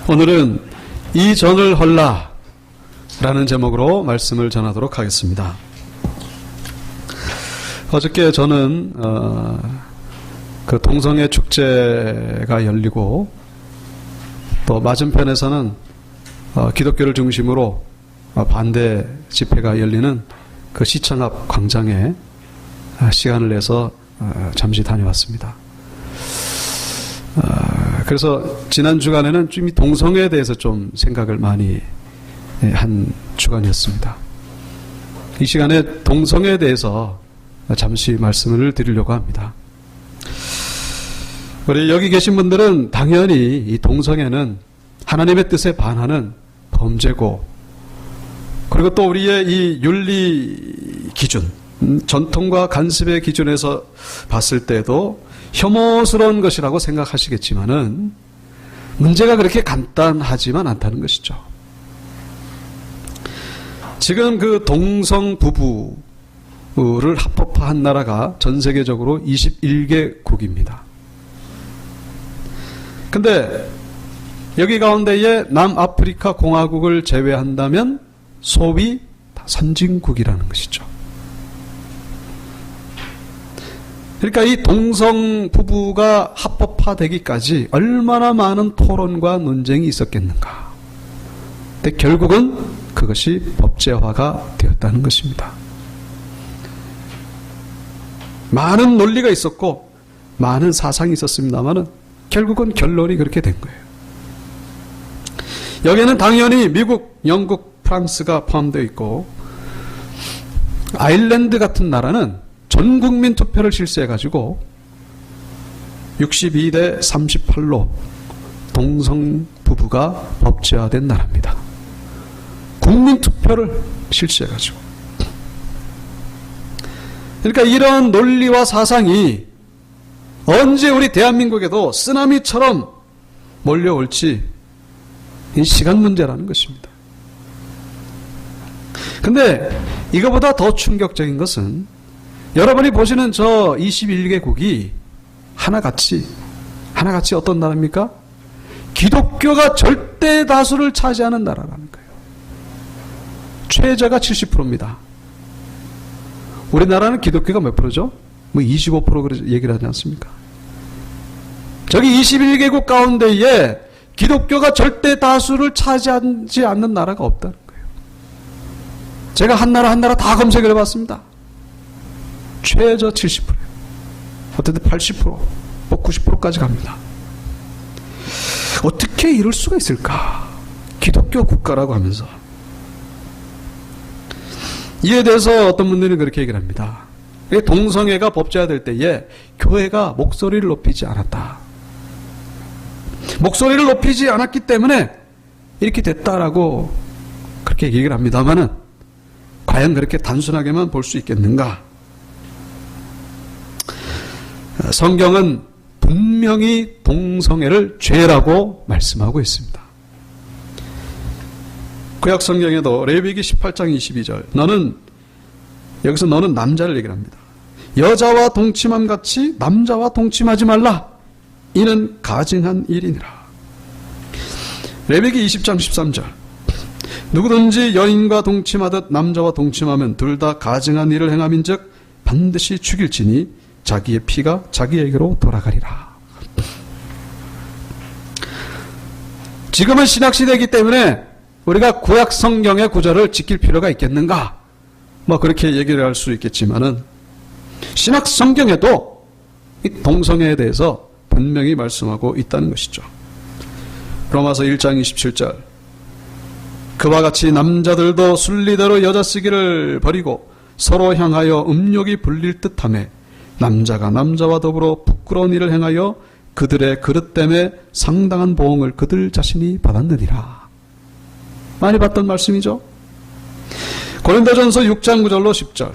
오늘은 이 전을 헐라 라는 제목으로 말씀을 전하도록 하겠습니다. 어저께 저는 그 동성애 축제가 열리고 또 맞은편에서는 기독교를 중심으로 반대 집회가 열리는 그 시청 앞 광장에 시간을 내서 잠시 다녀왔습니다. 그래서 지난 주간에는 좀 이 동성애에 대해서 좀 생각을 많이 한 주간이었습니다. 이 시간에 동성애에 대해서 잠시 말씀을 드리려고 합니다. 우리 여기 계신 분들은 당연히 이 동성애는 하나님의 뜻에 반하는 범죄고, 그리고 또 우리의 이 윤리 기준, 전통과 간섭의 기준에서 봤을 때도 혐오스러운 것이라고 생각하시겠지만은 문제가 그렇게 간단하지만 않다는 것이죠. 지금 그 동성 부부를 합법화한 나라가 전 세계적으로 21개국입니다. 근데 여기 가운데에 남아프리카 공화국을 제외한다면 소위 선진국이라는 것이죠. 그러니까 이 동성 부부가 합법화되기까지 얼마나 많은 토론과 논쟁이 있었겠는가. 근데 결국은 그것이 법제화가 되었다는 것입니다. 많은 논리가 있었고 많은 사상이 있었습니다만 결국은 결론이 그렇게 된 거예요. 여기에는 당연히 미국, 영국, 프랑스가 포함되어 있고, 아일랜드 같은 나라는 전 국민 투표를 실시해가지고 62대 38로 동성 부부가 법제화된 나라입니다. 국민 투표를 실시해가지고. 그러니까 이런 논리와 사상이 언제 우리 대한민국에도 쓰나미처럼 몰려올지 이 시간 문제라는 것입니다. 근데 이거보다 더 충격적인 것은 여러분이 보시는 저 21개국이 하나같이 어떤 나라입니까? 기독교가 절대 다수를 차지하는 나라라는 거예요. 최저가 70%입니다. 우리나라는 기독교가 몇 프로죠? 뭐 25% 얘기를 하지 않습니까? 저기 21개국 가운데에 기독교가 절대 다수를 차지하지 않는 나라가 없다는 거예요. 제가 한 나라 다 검색을 해봤습니다. 최저 70%예요. 어쨌든 80%, 뭐 90%까지 갑니다. 어떻게 이럴 수가 있을까? 기독교 국가라고 하면서. 이에 대해서 어떤 분들은 그렇게 얘기를 합니다. 동성애가 법제화될 때에 교회가 목소리를 높이지 않았다. 목소리를 높이지 않았기 때문에 이렇게 됐다라고 그렇게 얘기를 합니다만은 과연 그렇게 단순하게만 볼 수 있겠는가? 성경은 분명히 동성애를 죄라고 말씀하고 있습니다. 구약 성경에도 레위기 18장 22절 여기서 너는 남자를 얘기를 합니다. 여자와 동침함 같이 남자와 동침하지 말라. 이는 가증한 일이니라. 레위기 20장 13절 누구든지 여인과 동침하듯 남자와 동침하면 둘 다 가증한 일을 행함인즉 반드시 죽일지니 자기의 피가 자기에게로 돌아가리라. 지금은 신약시대이기 때문에 우리가 구약 성경의 구절을 지킬 필요가 있겠는가? 뭐 그렇게 얘기를 할 수 있겠지만은 신약 성경에도 이 동성애에 대해서 분명히 말씀하고 있다는 것이죠. 로마서 1장 27절 그와 같이 남자들도 순리대로 여자 쓰기를 버리고 서로 향하여 음욕이 불릴 듯하며 남자가 남자와 더불어 부끄러운 일을 행하여 그들의 그릇됨에 상당한 보응을 그들 자신이 받았느니라. 많이 봤던 말씀이죠. 고린도전서 6장 9절로 10절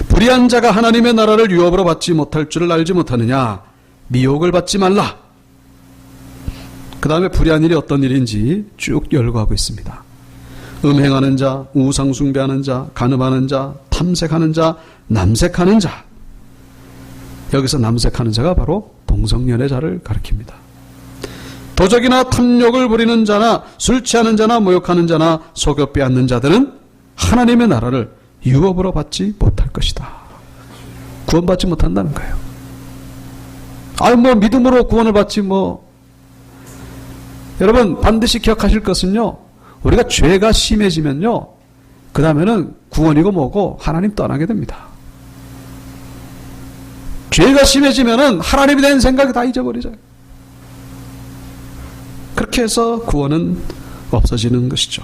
불의한 자가 하나님의 나라를 유업으로 받지 못할 줄을 알지 못하느냐. 미혹을 받지 말라. 그 다음에 불의한 일이 어떤 일인지 쭉 열거하고 있습니다. 음행하는 자, 우상 숭배하는 자, 간음하는 자, 탐색하는 자, 남색하는 자. 여기서 남색하는 자가 바로 동성연애자를 가리킵니다. 도적이나 탐욕을 부리는 자나 술 취하는 자나 모욕하는 자나 속여 빼앗는 자들은 하나님의 나라를 유업으로 받지 못할 것이다. 구원받지 못한다는 거예요. 믿음으로 구원을 받지 여러분 반드시 기억하실 것은요, 우리가 죄가 심해지면요, 그 다음에는 구원이고 뭐고 하나님 떠나게 됩니다. 죄가 심해지면은 하나님에 대한 생각이 다 잊어버리죠. 그렇게 해서 구원은 없어지는 것이죠.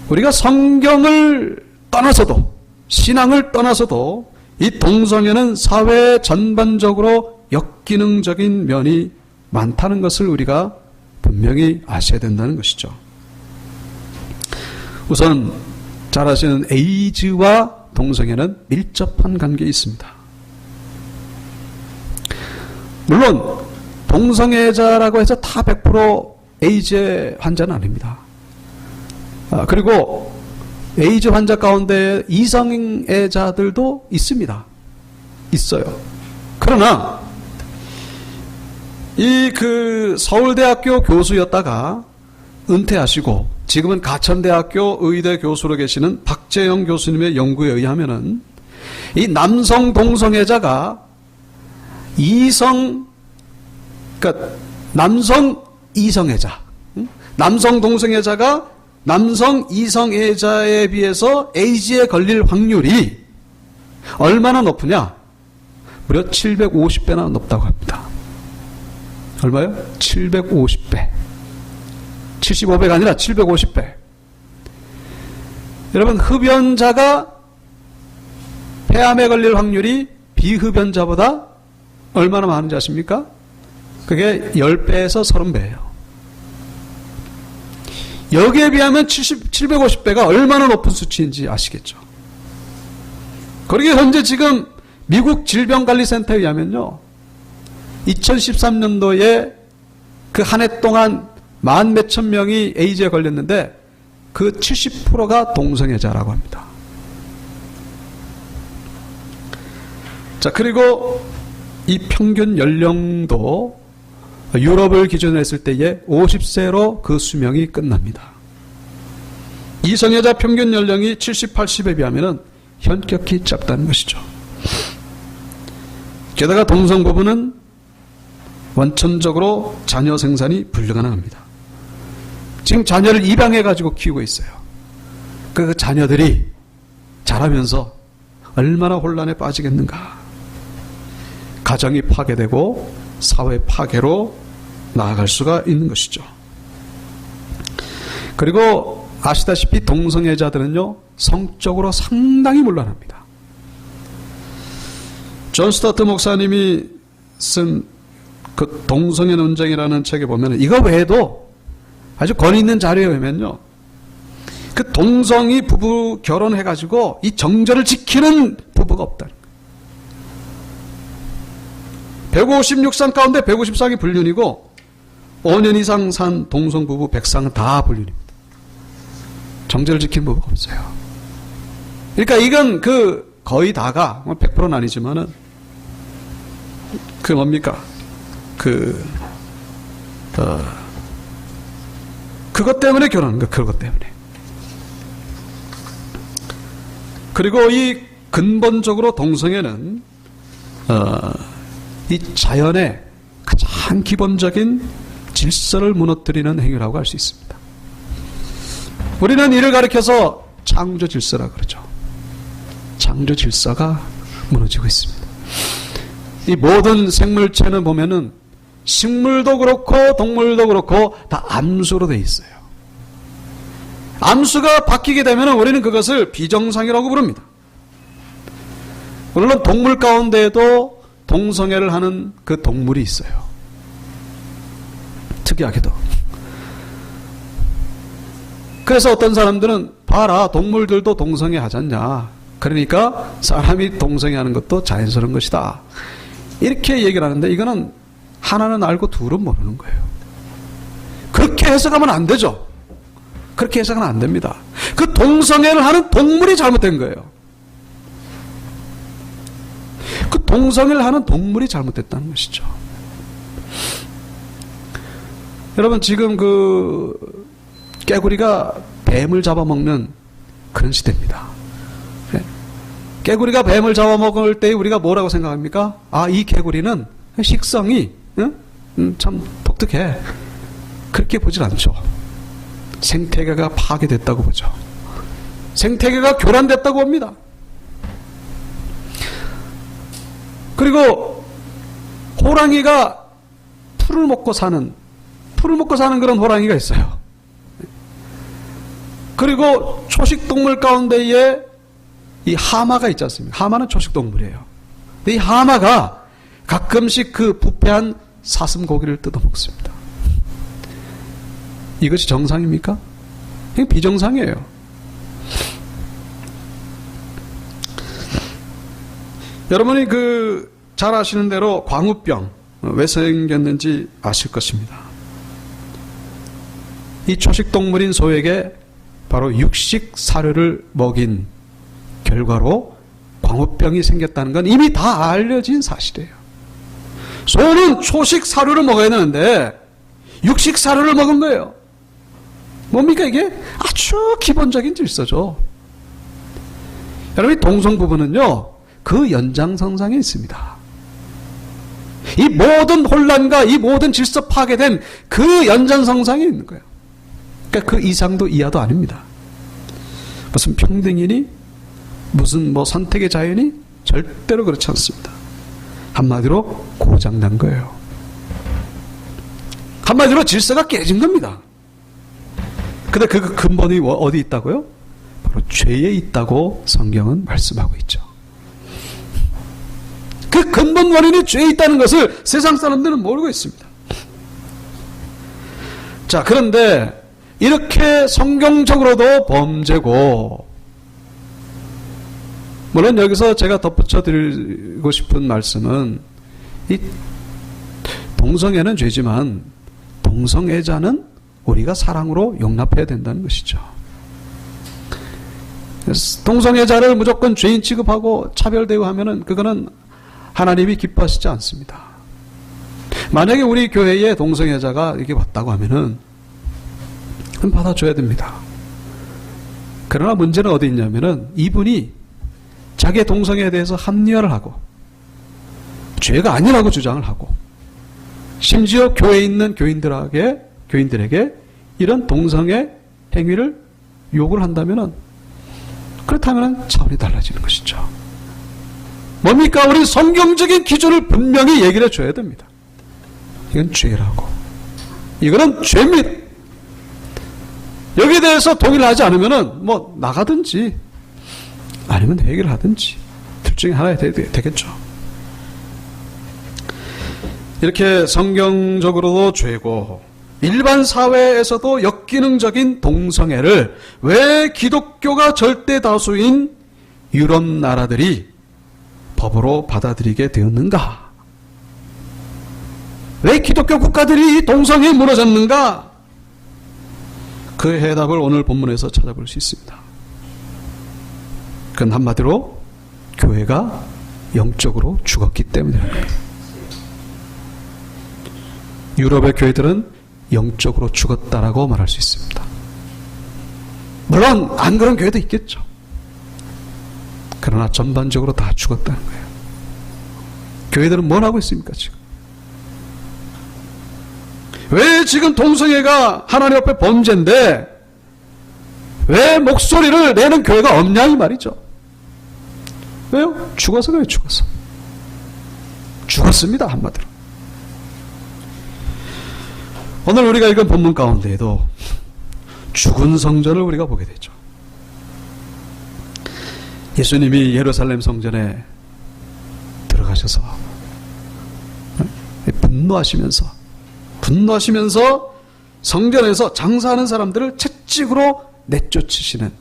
우리가 성경을 떠나서도, 신앙을 떠나서도 이 동성애는 사회 전반적으로 역기능적인 면이 많다는 것을 우리가 분명히 아셔야 된다는 것이죠. 우선 잘 아시는 에이즈와 동성애는 밀접한 관계에 있습니다. 물론 동성애자라고 해서 다 100% 에이즈 환자는 아닙니다. 그리고 에이즈 환자 가운데 이성애자들도 있습니다. 있어요. 그러나 서울대학교 교수였다가 은퇴하시고 지금은 가천대학교 의대 교수로 계시는 박재영 교수님의 연구에 의하면은 이 남성 동성애자가 남성 이성애자, 남성 동성애자가 남성 이성애자에 비해서 에이즈에 걸릴 확률이 얼마나 높으냐? 무려 750배나 높다고 합니다. 얼마요? 750배. 75배가 아니라 750배. 여러분, 흡연자가 폐암에 걸릴 확률이 비흡연자보다 얼마나 많은지 아십니까? 그게 10배에서 30배예요. 여기에 비하면 750배가 얼마나 높은 수치인지 아시겠죠? 그러게 현재 지금 미국 질병관리센터에 의하면요, 2013년도에 그 한 해 동안 만 몇천 명이 에이즈에 걸렸는데 그 70%가 동성애자라고 합니다. 자, 그리고 이 평균 연령도 유럽을 기준으로 했을 때에 50세로 그 수명이 끝납니다. 이성애자 평균 연령이 70, 80에 비하면 현격히 짧다는 것이죠. 게다가 동성 부부는 원천적으로 자녀 생산이 불가능합니다. 지금 자녀를 입양해가지고 키우고 있어요. 그 자녀들이 자라면서 얼마나 혼란에 빠지겠는가. 가정이 파괴되고 사회 파괴로 나아갈 수가 있는 것이죠. 그리고 아시다시피 동성애자들은요, 성적으로 상당히 문란합니다. 존 스타트 목사님이 쓴 그 동성애 논쟁이라는 책에 보면 이거 외에도 아주 권위 있는 자료에 보면요, 그 동성이 부부 결혼해가지고 이 정절을 지키는 부부가 없다. 156상 가운데 150상이 불륜이고 5년 이상 산 동성 부부 100상은 다 불륜입니다. 정절을 지키는 부부가 없어요. 그러니까 이건 거의 다가 100%는 아니지만은 뭡니까? 그것 때문에 결혼하는 거, 그것 때문에. 그리고 이 근본적으로 동성애는 이 자연의 가장 기본적인 질서를 무너뜨리는 행위라고 할 수 있습니다. 우리는 이를 가리켜서 창조 질서라고 그러죠. 창조 질서가 무너지고 있습니다. 이 모든 생물체는 보면은 식물도 그렇고 동물도 그렇고 다 암수로 되어 있어요. 암수가 바뀌게 되면 우리는 그것을 비정상이라고 부릅니다. 물론 동물 가운데에도 동성애를 하는 그 동물이 있어요. 특이하게도. 그래서 어떤 사람들은 봐라, 동물들도 동성애 하지 않냐. 그러니까 사람이 동성애 하는 것도 자연스러운 것이다. 이렇게 얘기를 하는데 이거는 하나는 알고 둘은 모르는 거예요. 그렇게 해석하면 안 되죠. 그렇게 해석은 안 됩니다. 그 동성애를 하는 동물이 잘못된 거예요. 그 동성애를 하는 동물이 잘못됐다는 것이죠. 여러분 지금 그 깨구리가 뱀을 잡아먹는 그런 시대입니다. 깨구리가 뱀을 잡아먹을 때 우리가 뭐라고 생각합니까? 아, 이 개구리는 식성이 참 독특해. 그렇게 보질 않죠. 생태계가 파괴됐다고 보죠. 생태계가 교란됐다고 봅니다. 그리고 호랑이가 풀을 먹고 사는 그런 호랑이가 있어요. 그리고 초식동물 가운데에 이 하마가 있지 않습니까? 하마는 초식동물이에요. 근데 이 하마가 가끔씩 그 부패한 사슴고기를 뜯어먹습니다. 이것이 정상입니까? 이게 비정상이에요. 여러분이 잘 아시는 대로 광우병 왜 생겼는지 아실 것입니다. 이 초식동물인 소에게 바로 육식 사료를 먹인 결과로 광우병이 생겼다는 건 이미 다 알려진 사실이에요. 소는 초식 사료를 먹어야 되는데 육식 사료를 먹은 거예요. 뭡니까 이게? 아주 기본적인 질서죠. 여러분, 동성 부부는요, 그 연장선상에 있습니다. 이 모든 혼란과 이 모든 질서 파괴된 그 연장선상에 있는 거예요. 그러니까 그 이상도 이하도 아닙니다. 무슨 평등이니 무슨 선택의 자유니 절대로 그렇지 않습니다. 한마디로 고장난 거예요. 한마디로 질서가 깨진 겁니다. 근데 그 근본이 어디 있다고요? 바로 죄에 있다고 성경은 말씀하고 있죠. 그 근본 원인이 죄에 있다는 것을 세상 사람들은 모르고 있습니다. 자, 그런데 이렇게 성경적으로도 범죄고, 물론 여기서 제가 덧붙여 드리고 싶은 말씀은 이 동성애는 죄지만 동성애자는 우리가 사랑으로 용납해야 된다는 것이죠. 동성애자를 무조건 죄인 취급하고 차별 대우하면은 그거는 하나님이 기뻐하시지 않습니다. 만약에 우리 교회에 동성애자가 이렇게 왔다고 하면은 그럼 받아줘야 됩니다. 그러나 문제는 어디 있냐면은 이분이 자기의 동성애에 대해서 합리화를 하고 죄가 아니라고 주장을 하고 심지어 교회에 있는 교인들에게 이런 동성애 행위를 요구를 한다면은 그렇다면 차원이 달라지는 것이죠. 뭡니까? 우리 성경적인 기준을 분명히 얘기를 해줘야 됩니다. 이건 죄라고. 이거는 죄입니다. 여기에 대해서 동의를 하지 않으면은 나가든지 아니면 회개를 하든지 둘 중에 하나에 되겠죠. 이렇게 성경적으로도 죄고 일반 사회에서도 역기능적인 동성애를 왜 기독교가 절대 다수인 유럽 나라들이 법으로 받아들이게 되었는가? 왜 기독교 국가들이 동성애에 무너졌는가? 그 해답을 오늘 본문에서 찾아볼 수 있습니다. 그건 한마디로 교회가 영적으로 죽었기 때문이라는 거예요. 유럽의 교회들은 영적으로 죽었다라고 말할 수 있습니다. 물론 안 그런 교회도 있겠죠. 그러나 전반적으로 다 죽었다는 거예요. 교회들은 뭘 하고 있습니까 지금? 왜 지금 동성애가 하나님 앞에 범죄인데 왜 목소리를 내는 교회가 없냐 이 말이죠. 왜요? 죽어서 그래요. 죽었습니다. 한마디로. 오늘 우리가 읽은 본문 가운데에도 죽은 성전을 우리가 보게 되죠. 예수님이 예루살렘 성전에 들어가셔서 분노하시면서 성전에서 장사하는 사람들을 채찍으로 내쫓으시는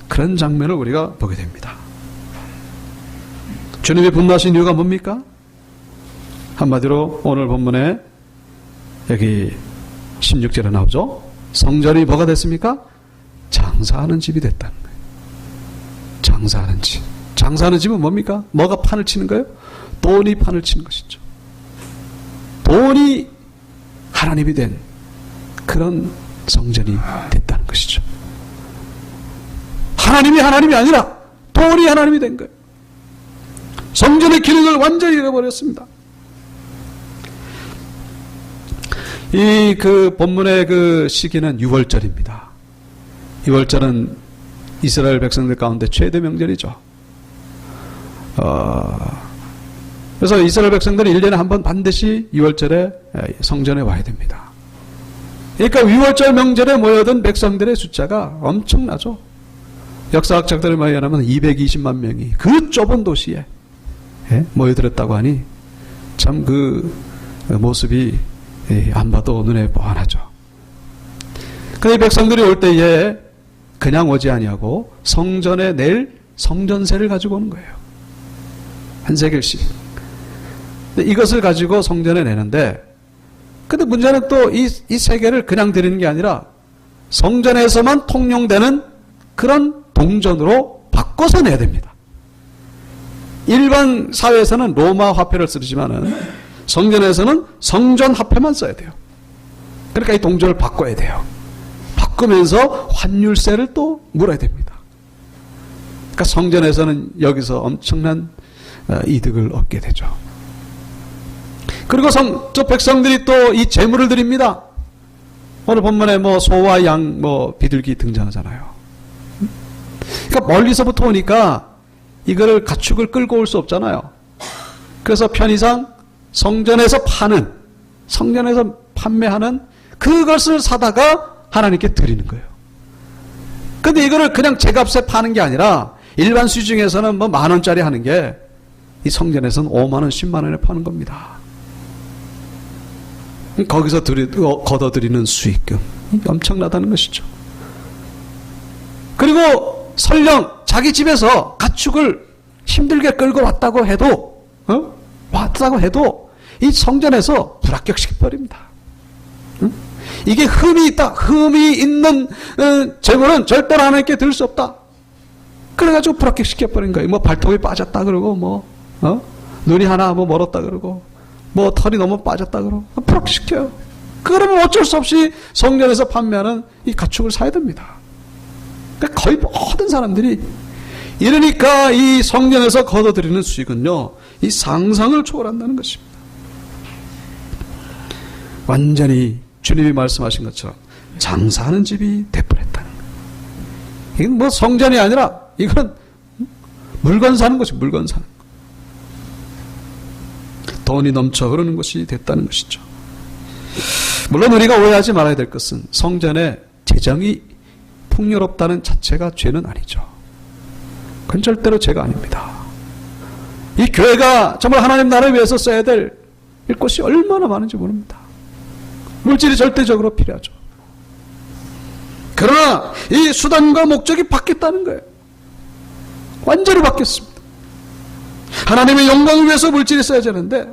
그런 장면을 우리가 보게 됩니다. 주님이 분노하신 이유가 뭡니까? 한마디로 오늘 본문에 여기 16절에 나오죠. 성전이 뭐가 됐습니까? 장사하는 집이 됐다는 거예요. 장사하는 집. 장사하는 집은 뭡니까? 뭐가 판을 치는 거예요? 돈이 판을 치는 것이죠. 돈이 하나님이 된 그런 성전이 됐다는 것이죠. 하나님이 아니라 돌이 하나님이 된 거예요. 성전의 기능을 완전히 잃어버렸습니다. 이 본문의 그 시기는 6월절입니다. 6월절은 이스라엘 백성들 가운데 최대 명절이죠. 그래서 이스라엘 백성들이 1년에 한 번 반드시 6월절에 성전에 와야 됩니다. 그러니까 6월절 명절에 모여든 백성들의 숫자가 엄청나죠. 역사학자들에 의하면 220만 명이 그 좁은 도시에 모여들었다고 하니 참 그 모습이 안 봐도 눈에 뻔하죠. 근데 백성들이 올 때에 그냥 오지 아니하고 성전에 낼 성전세를 가지고 오는 거예요. 한 세겔씩. 이것을 가지고 성전에 내는데, 근데 문제는 또 이 세겔을 그냥 드리는 게 아니라 성전에서만 통용되는 그런 동전으로 바꿔서 내야 됩니다. 일반 사회에서는 로마 화폐를 쓰지만은 성전에서는 성전 화폐만 써야 돼요. 그러니까 이 동전을 바꿔야 돼요. 바꾸면서 환율세를 또 물어야 됩니다. 그러니까 성전에서는 여기서 엄청난 이득을 얻게 되죠. 그리고 저 백성들이 또 이 제물을 드립니다. 오늘 본문에 소와 양, 비둘기 등장하잖아요. 그러니까 멀리서부터 오니까 이거를 가축을 끌고 올 수 없잖아요. 그래서 편의상 성전에서 판매하는 그것을 사다가 하나님께 드리는 거예요. 근데 이거를 그냥 제값에 파는 게 아니라 일반 시중에서는 10,000원짜리 하는 게 이 성전에서는 50,000원, 100,000원에 파는 겁니다. 거기서 걷어들이는 수익금 엄청나다는 것이죠. 그리고 설령 자기 집에서 가축을 힘들게 끌고 왔다고 해도 이 성전에서 불합격시켜버립니다. 이게 흠이 있다. 흠이 있는 재물은 절대로 하나님께 드릴 수 없다. 그래가지고 불합격시켜버린 거예요. 발톱이 빠졌다 그러고 눈이 하나 멀었다 그러고 털이 너무 빠졌다 그러고 불합격시켜요. 그러면 어쩔 수 없이 성전에서 판매하는 이 가축을 사야 됩니다. 그러니까 거의 모든 사람들이 이러니까 이 성전에서 걷어들이는 수익은요, 이 상상을 초월한다는 것입니다. 완전히 주님이 말씀하신 것처럼 장사하는 집이 되버렸다는 거예요. 이건 성전이 아니라 이건 물건 사는 것이 물건 사는 거. 돈이 넘쳐 흐르는 것이 됐다는 것이죠. 물론 우리가 오해하지 말아야 될 것은 성전의 재정이 풍요롭다는 자체가 죄는 아니죠. 그건 절대로 죄가 아닙니다. 이 교회가 정말 하나님 나라를 위해서 써야 될 것이 얼마나 많은지 모릅니다. 물질이 절대적으로 필요하죠. 그러나 이 수단과 목적이 바뀌었다는 거예요. 완전히 바뀌었습니다. 하나님의 영광을 위해서 물질이 써야 되는데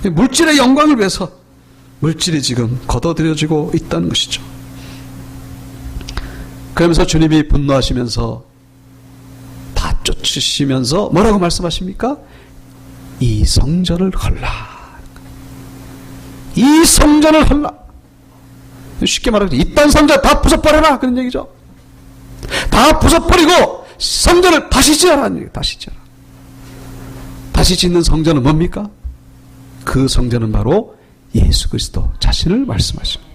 물질의 영광을 위해서 물질이 지금 걷어들여지고 있다는 것이죠. 그러면서 주님이 분노하시면서 다 쫓으시면서 뭐라고 말씀하십니까? 이 성전을 헐라. 이 성전을 헐라. 쉽게 말하면 이딴 성전 다 부숴버려라 그런 얘기죠. 다 부숴버리고 성전을 다시 지어라는 얘기예요. 다시 지어라. 다시 짓는 성전은 뭡니까? 그 성전은 바로 예수 그리스도 자신을 말씀하십니다.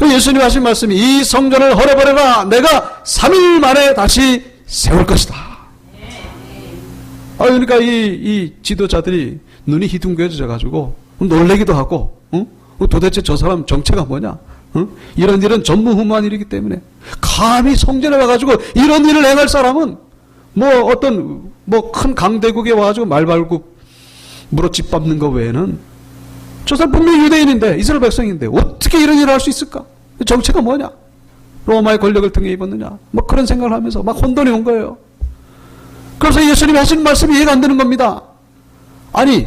예수님이 하신 말씀이 이 성전을 헐어버려라. 내가 3일 만에 다시 세울 것이다. 그러니까 이 지도자들이 눈이 희둥거려져 가지고 놀래기도 하고, 도대체 저 사람 정체가 뭐냐? 이런 일은 전무후무한 일이기 때문에 감히 성전에 와가지고 이런 일을 행할 사람은 큰 강대국에 와가지고 말발굽 물어 짓밟는 거 외에는 저 사람 분명히 유대인인데 이스라엘 백성인데 어떻게 이런 일을 할 수 있을까? 정체가 뭐냐? 로마의 권력을 등에 입었느냐? 그런 생각을 하면서 막 혼돈이 온 거예요. 그래서 예수님이 하신 말씀이 이해가 안 되는 겁니다. 아니,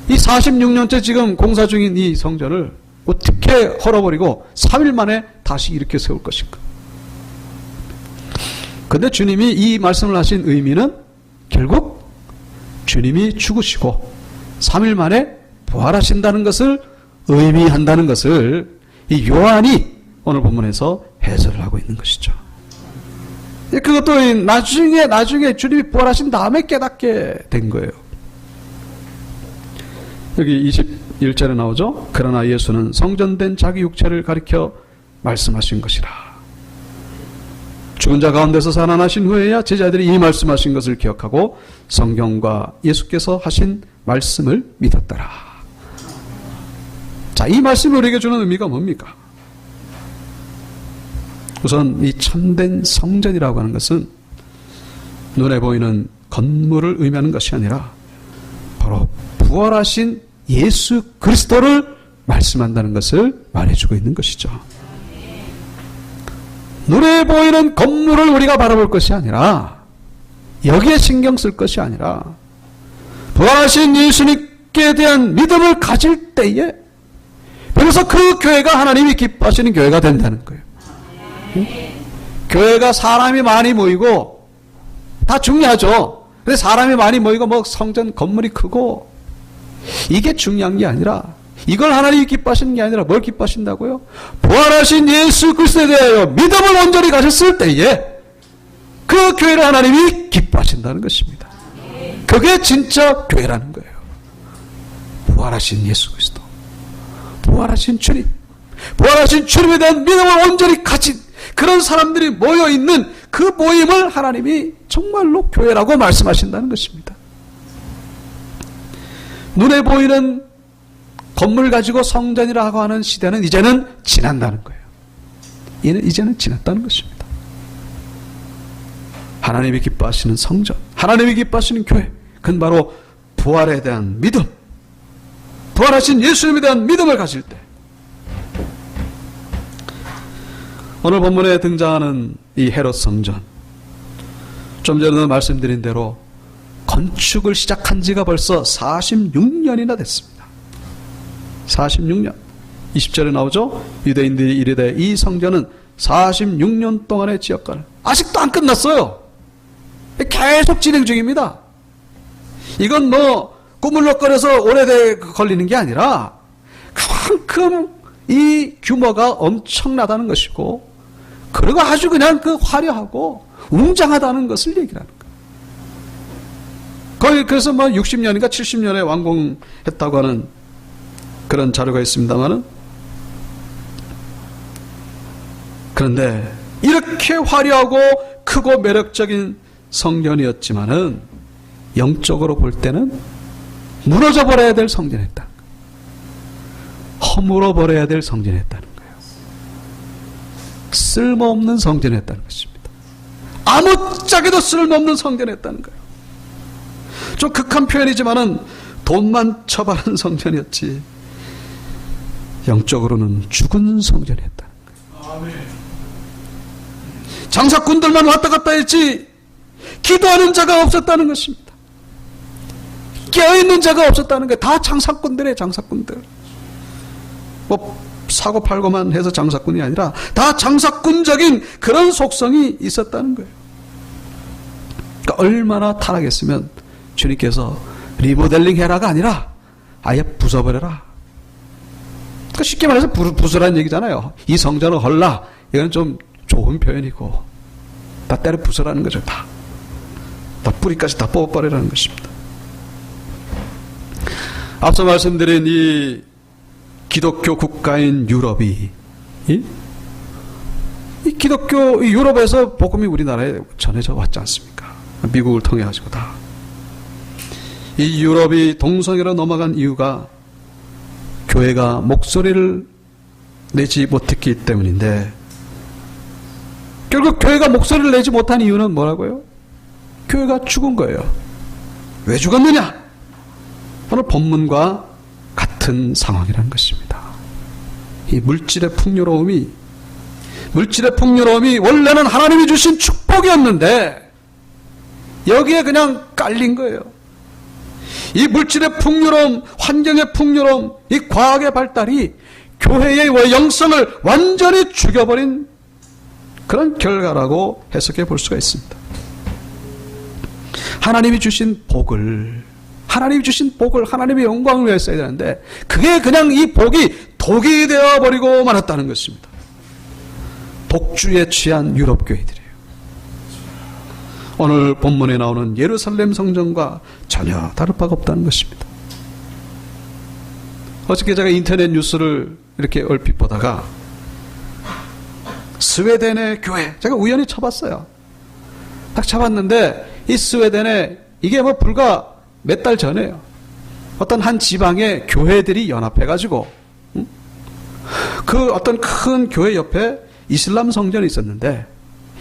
이 46년째 지금 공사 중인 이 성전을 어떻게 헐어버리고 3일 만에 다시 이렇게 세울 것인가? 근데 주님이 이 말씀을 하신 의미는 결국 주님이 죽으시고 3일 만에 부활하신다는 것을 의미한다는 것을 이 요한이 오늘 본문에서 해설을 하고 있는 것이죠. 그것도 나중에 주님이 부활하신 다음에 깨닫게 된 거예요. 여기 21절에 나오죠. 그러나 예수는 성전된 자기 육체를 가리켜 말씀하신 것이라. 죽은 자 가운데서 살아나신 후에야 제자들이 이 말씀하신 것을 기억하고 성경과 예수께서 하신 말씀을 믿었더라. 자, 이 말씀이 우리에게 주는 의미가 뭡니까? 우선 이 참된 성전이라고 하는 것은 눈에 보이는 건물을 의미하는 것이 아니라 바로 부활하신 예수 그리스도를 말씀한다는 것을 말해주고 있는 것이죠. 눈에 보이는 건물을 우리가 바라볼 것이 아니라 여기에 신경 쓸 것이 아니라 부활하신 예수님께 대한 믿음을 가질 때에 그래서 그 교회가 하나님이 기뻐하시는 교회가 된다는 거예요. 응? 교회가 사람이 많이 모이고 다 중요하죠. 근데 사람이 많이 모이고 뭐 성전 건물이 크고 이게 중요한 게 아니라 이걸 하나님이 기뻐하시는 게 아니라 뭘 기뻐하신다고요? 부활하신 예수 그리스도에 대하여 믿음을 온전히 가졌을 때에 그 교회를 하나님이 기뻐하신다는 것입니다. 그게 진짜 교회라는 거예요. 부활하신 예수 그리스도, 부활하신 주님, 부활하신 주님에 대한 믿음을 온전히 가진 그런 사람들이 모여있는 그 모임을 하나님이 정말로 교회라고 말씀하신다는 것입니다. 눈에 보이는 건물 가지고 성전이라고 하는 시대는 이제는 지난다는 거예요. 이제는 지났다는 것입니다. 하나님이 기뻐하시는 성전, 하나님이 기뻐하시는 교회, 그건 바로 부활에 대한 믿음, 부활하신 예수님에 대한 믿음을 가질 때 오늘 본문에 등장하는 이 헤롯 성전, 좀 전에 말씀드린 대로 건축을 시작한 지가 벌써 46년이나 됐습니다. 46년. 20절에 나오죠. 유대인들이 이르되 이 성전은 46년 동안의 지역관을 아직도 안 끝났어요. 계속 진행 중입니다. 이건 뭐 꾸물럭거려서 오래돼 걸리는 게 아니라 그만큼 이 규모가 엄청나다는 것이고 그리고 아주 그냥 그 화려하고 웅장하다는 것을 얘기하는 거예요. 거의 그래서 뭐 60년인가 70년에 완공했다고 하는 그런 자료가 있습니다만은 그런데 이렇게 화려하고 크고 매력적인 성전이었지만은 영적으로 볼 때는 무너져 버려야 될 성전이었다. 허물어 버려야 될 성전이었다는 거예요. 쓸모없는 성전이었다는 것입니다. 아무짝에도 쓸모없는 성전이었다는 거예요. 좀 극한 표현이지만은 돈만 처바른 성전이었지 영적으로는 죽은 성전이었다는 거예요. 장사꾼들만 왔다 갔다 했지 기도하는 자가 없었다는 것입니다. 깨어있는 자가 없었다는 거예요. 다 장사꾼들이에요. 장사꾼들. 뭐 사고 팔고만 해서 장사꾼이 아니라 다 장사꾼적인 그런 속성이 있었다는 거예요. 그러니까 얼마나 타락했으면 주님께서 리모델링 해라가 아니라 아예 부숴버려라. 그러니까 쉽게 말해서 부수라는 얘기잖아요. 이 성전을 헐라. 이건 좀 좋은 표현이고 다 때려 부숴라는 거죠. 다 뿌리까지 다 뽑아버리라는 것입니다. 앞서 말씀드린 이 기독교 국가인 유럽이 이 기독교 유럽에서 복음이 우리나라에 전해져 왔지 않습니까? 미국을 통해 가지고 다. 이 유럽이 동성애로 넘어간 이유가 교회가 목소리를 내지 못했기 때문인데 결국 교회가 목소리를 내지 못한 이유는 뭐라고요? 교회가 죽은 거예요. 왜 죽었느냐? 오늘 본문과 같은 상황이라는 것입니다. 이 물질의 풍요로움이 원래는 하나님이 주신 축복이었는데 여기에 그냥 깔린 거예요. 이 물질의 풍요로움, 환경의 풍요로움, 이 과학의 발달이 교회의 영성을 완전히 죽여버린 그런 결과라고 해석해 볼 수가 있습니다. 하나님이 주신 복을, 하나님이 주신 복을 하나님의 영광을 위해 써야 되는데 그게 그냥 이 복이 독이 되어버리고 말았다는 것입니다. 독주에 취한 유럽 교회들이에요. 오늘 본문에 나오는 예루살렘 성전과 전혀 다를 바가 없다는 것입니다. 어저께 제가 인터넷 뉴스를 이렇게 얼핏 보다가 스웨덴의 교회, 제가 우연히 쳐봤어요. 딱 쳐봤는데 이 스웨덴에 이게 뭐 불과 몇 달 전에요. 어떤 한 지방의 교회들이 연합해가지고 그 어떤 큰 교회 옆에 이슬람 성전이 있었는데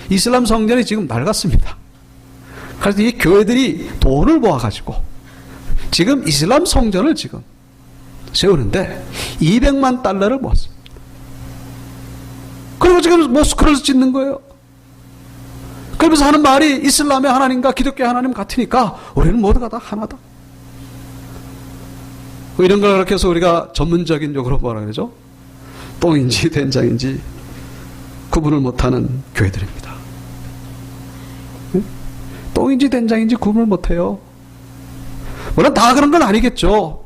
이슬람 성전이 지금 낡았습니다. 그래서 이 교회들이 돈을 모아가지고 지금 이슬람 성전을 지금 세우는데 200만 달러를 모았습니다. 그리고 지금 모스크를 짓는 거예요. 그러면서 하는 말이 이슬람의 하나님과 기독교의 하나님 같으니까 우리는 모두가 다 하나다. 이런 걸 그렇게 해서 우리가 전문적인 용어로 뭐라 그러죠? 똥인지 된장인지 구분을 못하는 교회들입니다. 똥인지 된장인지 구분을 못해요. 물론 다 그런 건 아니겠죠.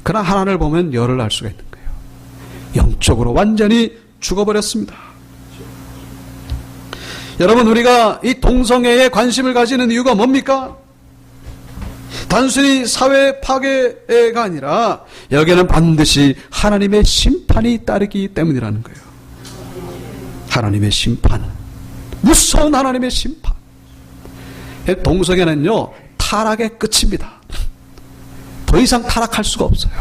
그러나 하나를 보면 열을 알 수가 있는 거예요. 영적으로 완전히 죽어버렸습니다. 여러분, 우리가 이 동성애에 관심을 가지는 이유가 뭡니까? 단순히 사회 파괴가 아니라 여기에는 반드시 하나님의 심판이 따르기 때문이라는 거예요. 하나님의 심판, 무서운 하나님의 심판. 동성애는요 타락의 끝입니다. 더 이상 타락할 수가 없어요.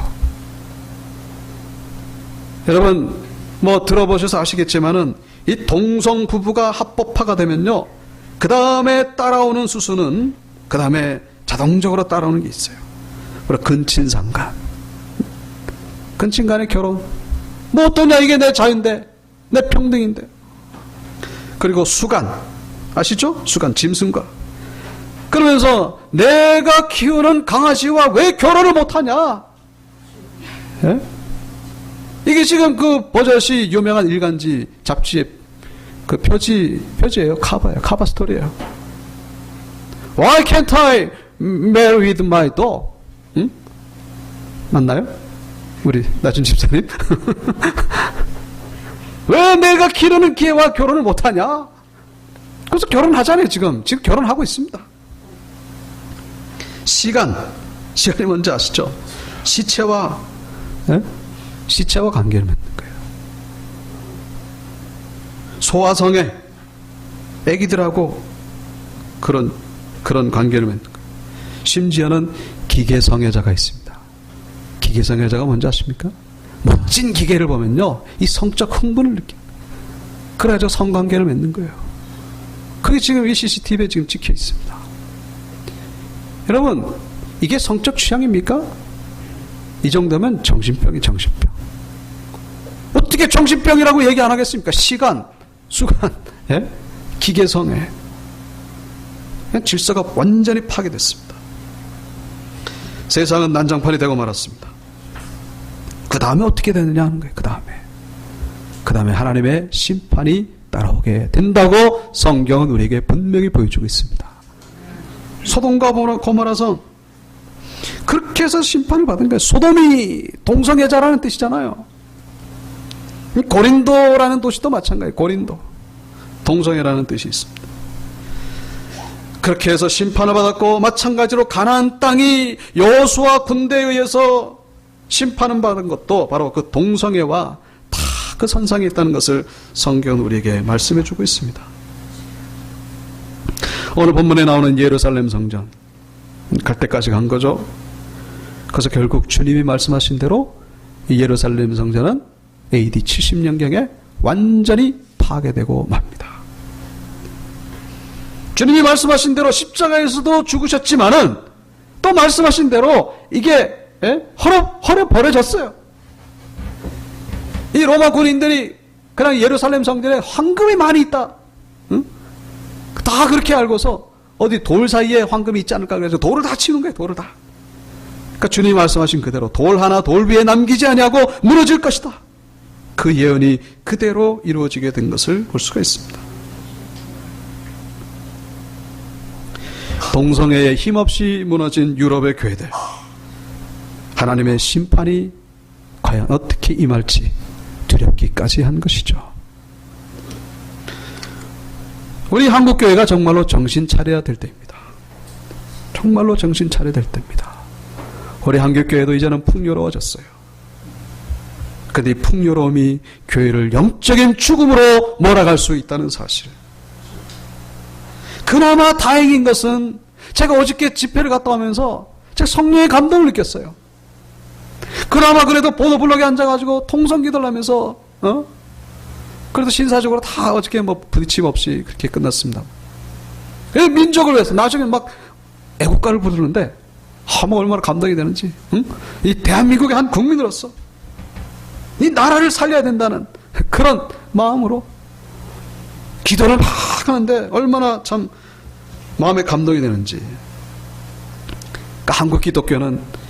여러분 뭐 들어보셔서 아시겠지만은 이 동성 부부가 합법화가 되면요 그 다음에 따라오는 수수는 그 다음에 자동적으로 따라오는 게 있어요. 바로 근친상간, 근친간의 결혼. 뭐 어떠냐, 이게 내 자유인데, 내 평등인데. 그리고 수간, 아시죠? 수간, 짐승과. 그러면서 내가 키우는 강아지와 왜 결혼을 못하냐? 예? 이게 지금 그 버젓이 유명한 일간지 잡지의 그 표지예요. 카바예요. 카바 스토리예요. Why can't I marry with my dog? 응? 맞나요? 우리 나준 집사님? 왜 내가 기르는 개와 결혼을 못하냐? 그래서 결혼하잖아요. 지금 결혼하고 있습니다. 시간이 뭔지 아시죠? 시체와 관계를 맺는 거예요. 소아성애, 애기들하고 그런 관계를 맺는 거예요. 심지어는 기계성애자가 있습니다. 기계성애자가 뭔지 아십니까? 멋진 기계를 보면요, 이 성적 흥분을 느껴요. 그래서 성관계를 맺는 거예요. 그게 지금 이 CCTV에 지금 찍혀 있습니다. 여러분, 이게 성적 취향입니까? 이 정도면 정신병이 정신병. 어떻게 정신병이라고 얘기 안 하겠습니까? 시간, 수간, 예? 기계성애. 질서가 완전히 파괴됐습니다. 세상은 난장판이 되고 말았습니다. 그 다음에 어떻게 되느냐 하는 거예요. 그 다음에 하나님의 심판이 따라오게 된다고 성경은 우리에게 분명히 보여주고 있습니다. 소돔과 고모라성 그렇게 해서 심판을 받은 거예요. 소돔이 동성애자라는 뜻이잖아요. 고린도라는 도시도 마찬가지예요. 고린도 동성애라는 뜻이 있습니다. 그렇게 해서 심판을 받았고, 마찬가지로 가나안 땅이 여호수아 군대에 의해서 심판을 받은 것도 바로 그 동성애와 다 그 선상에 있다는 것을 성경은 우리에게 말씀해 주고 있습니다. 오늘 본문에 나오는 예루살렘 성전 갈 때까지 간 거죠. 그래서 결국 주님이 말씀하신 대로 이 예루살렘 성전은 AD 70년경에 완전히 파괴되고 맙니다. 주님이 말씀하신 대로 십자가에서도 죽으셨지만은 또 말씀하신 대로 이게 헐어 버려졌어요. 이 로마 군인들이 그냥 예루살렘 성전에 황금이 많이 있다, 응? 다 그렇게 알고서 어디 돌 사이에 황금이 있지 않을까 그래서 돌을 다 치는 거예요. 돌을 다. 그러니까 주님이 말씀하신 그대로 돌 하나 돌 위에 남기지 아니하고 무너질 것이다. 그 예언이 그대로 이루어지게 된 것을 볼 수가 있습니다. 동성애에 힘없이 무너진 유럽의 교회들, 하나님의 심판이 과연 어떻게 임할지 두렵기까지 한 것이죠. 우리 한국교회가 정말로 정신 차려야 될 때입니다. 정말로 정신 차려야 될 때입니다. 우리 한국교회도 이제는 풍요로워졌어요. 그런데 이 풍요로움이 교회를 영적인 죽음으로 몰아갈 수 있다는 사실. 그나마 다행인 것은 제가 어저께 집회를 갔다 오면서 제가 성령의 감동을 느꼈어요. 그나마 그래도 보도블록에 앉아가지고 통성기도를 하면서 그래도 신사적으로 다 어저께 뭐 부딪힘 없이 그렇게 끝났습니다. 민족을 위해서 나중에 막 애국가를 부르는데 뭐 얼마나 감동이 되는지. 이 대한민국의 한 국민으로서 이 나라를 살려야 된다는 그런 마음으로 기도를 막 하는데 얼마나 참 마음에 감동이 되는지. 그러니까 한국 기독교는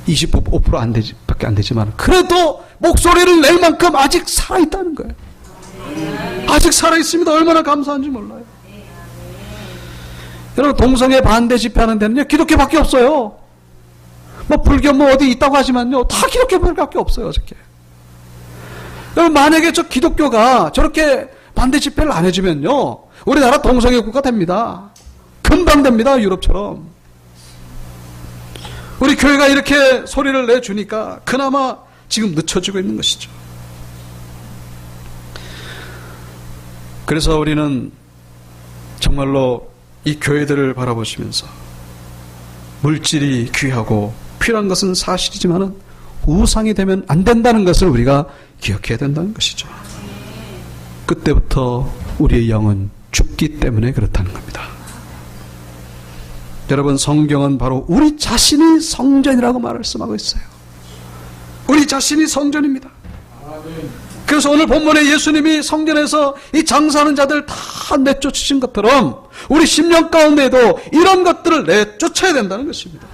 25% 밖에 안 되지만 그래도 목소리를 낼 만큼 아직 살아있다는 거예요. 아직 살아있습니다. 얼마나 감사한지 몰라요. 여러분, 동성애 반대 집회하는 데는요, 기독교밖에 없어요. 뭐 불교 뭐 어디 있다고 하지만요, 다 기독교밖에 없어요. 어저께. 여러분, 만약에 저 기독교가 저렇게 반대 집회를 안 해주면요, 우리나라 동성애 국가 됩니다. 금방 됩니다. 유럽처럼. 우리 교회가 이렇게 소리를 내주니까 그나마 지금 늦춰지고 있는 것이죠. 그래서 우리는 정말로 이 교회들을 바라보시면서 물질이 귀하고 필요한 것은 사실이지만 우상이 되면 안 된다는 것을 우리가 기억해야 된다는 것이죠. 그때부터 우리의 영은 죽기 때문에 그렇다는 겁니다. 여러분, 성경은 바로 우리 자신이 성전이라고 말씀하고 있어요. 우리 자신이 성전입니다. 그래서 오늘 본문에 예수님이 성전에서 이 장사하는 자들 다 내쫓으신 것처럼 우리 심령 가운데에도 이런 것들을 내쫓아야 된다는 것입니다.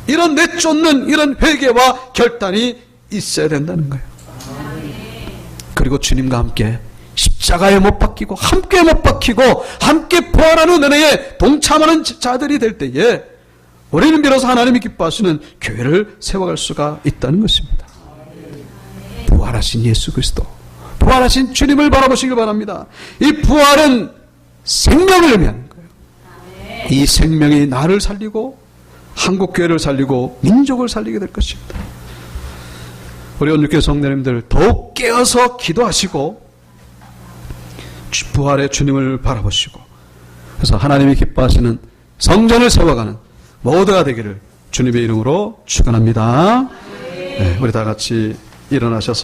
이런 내쫓는 이런 회개와 결단이 있어야 된다는 거예요. 그리고 주님과 함께 십자가에 못 박히고 함께 못 박히고 함께 부활하는 은혜에 동참하는 자들이 될 때에 우리는 비로소 하나님이 기뻐하시는 교회를 세워갈 수가 있다는 것입니다. 부활하신 예수 그리스도, 부활하신 주님을 바라보시길 바랍니다. 이 부활은 생명을 의미하는 거예요. 이 생명이 나를 살리고 한국교회를 살리고 민족을 살리게 될 것입니다. 우리 온유교회 성도님들 더욱 깨어서 기도하시고 부활의 주님을 바라보시고 그래서 하나님이 기뻐하시는 성전을 세워가는 모두가 되기를 주님의 이름으로 축원합니다. 네, 우리 다 같이 일어나셔서